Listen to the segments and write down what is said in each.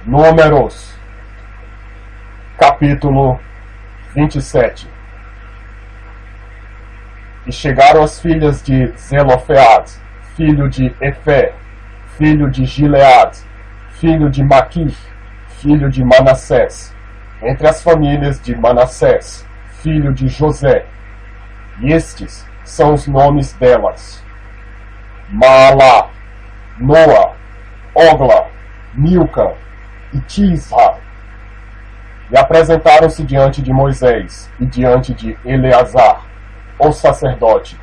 Números, capítulo 27. E chegaram as filhas de Zelofeade, filho de Efé, filho de Gileade, filho de Maquir, filho de Manassés, entre as famílias de Manassés, filho de José. E estes são os nomes delas: Maalá, Noa, Ogla, Milca e Tisra. E apresentaram-se diante de Moisés e diante de Eleazar, o sacerdote,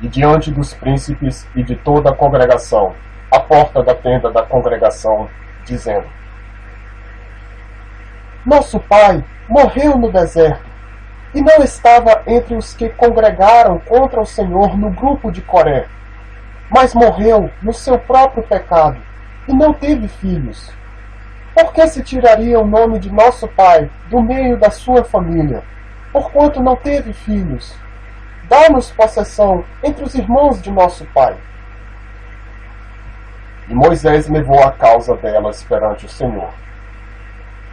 e diante dos príncipes e de toda a congregação, à porta da tenda da congregação, dizendo: Nosso pai morreu no deserto, e não estava entre os que congregaram contra o Senhor no grupo de Coré, mas morreu no seu próprio pecado, e não teve filhos. Por que se tiraria o nome de nosso pai do meio da sua família, porquanto não teve filhos? Dá-nos possessão entre os irmãos de nosso pai. E Moisés levou a causa delas perante o Senhor.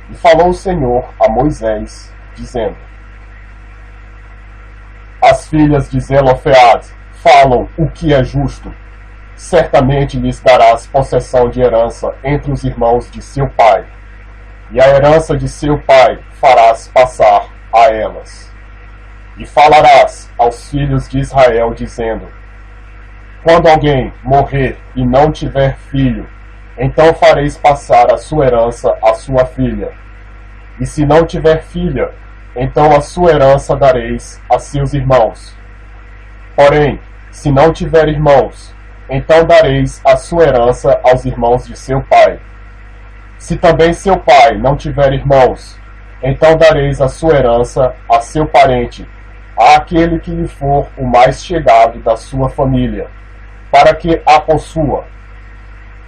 E falou o Senhor a Moisés, dizendo: As filhas de Zelofeade falam o que é justo. Certamente lhes darás possessão de herança entre os irmãos de seu pai, e a herança de seu pai farás passar a elas. E falarás aos filhos de Israel, dizendo: Quando alguém morrer e não tiver filho, então fareis passar a sua herança à sua filha. E se não tiver filha, então a sua herança dareis a seus irmãos. Porém, se não tiver irmãos, então dareis a sua herança aos irmãos de seu pai. Se também seu pai não tiver irmãos, então dareis a sua herança a seu parente, àquele que lhe for o mais chegado da sua família, para que a possua.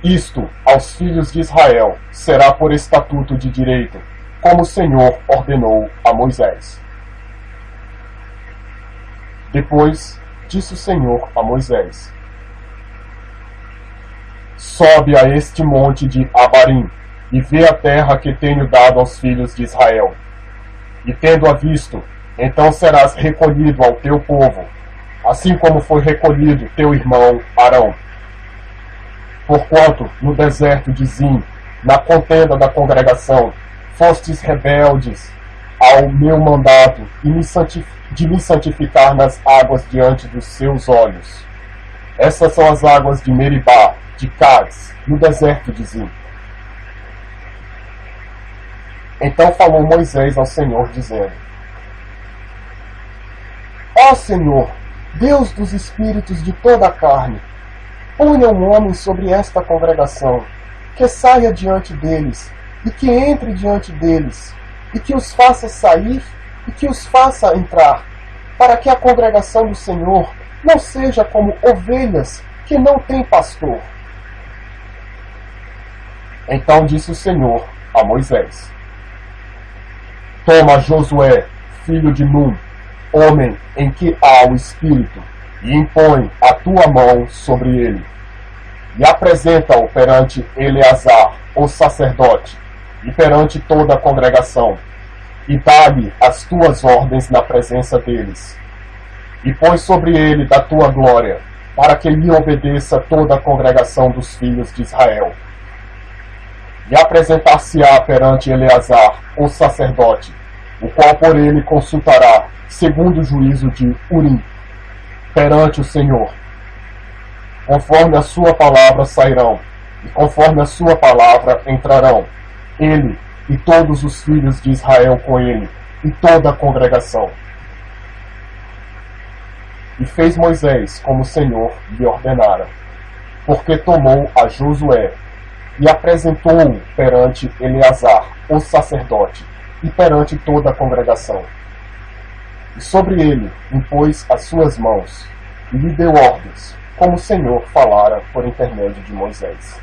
Isto aos filhos de Israel será por estatuto de direito, como o Senhor ordenou a Moisés. Depois disse o Senhor a Moisés: Sobe a este monte de Abarim, e vê a terra que tenho dado aos filhos de Israel. E tendo-a visto, então serás recolhido ao teu povo, assim como foi recolhido teu irmão Arão. Porquanto no deserto de Zim, na contenda da congregação, fostes rebeldes ao meu mandato de me santificar nas águas diante dos seus olhos. Essas são as águas de Meribá, de Cádiz, no deserto de Zim. Então falou Moisés ao Senhor, dizendo: Ó Senhor, Deus dos espíritos de toda a carne, ponha um homem sobre esta congregação, que saia diante deles, e que entre diante deles, e que os faça sair, e que os faça entrar, para que a congregação do Senhor não seja como ovelhas que não têm pastor. Então disse o Senhor a Moisés: Toma Josué, filho de Num, homem em que há o Espírito, e impõe a tua mão sobre ele, e apresenta-o perante Eleazar, o sacerdote, e perante toda a congregação, e dá-lhe as tuas ordens na presença deles. E põe sobre ele da tua glória, para que lhe obedeça toda a congregação dos filhos de Israel. E apresentar-se-á perante Eleazar, o sacerdote, o qual por ele consultará, segundo o juízo de Urim, perante o Senhor. Conforme a sua palavra sairão, e conforme a sua palavra entrarão, ele e todos os filhos de Israel com ele, e toda a congregação. E fez Moisés como o Senhor lhe ordenara, porque tomou a Josué, e apresentou-o perante Eleazar, o sacerdote, e perante toda a congregação. E sobre ele impôs as suas mãos, e lhe deu ordens, como o Senhor falara por intermédio de Moisés.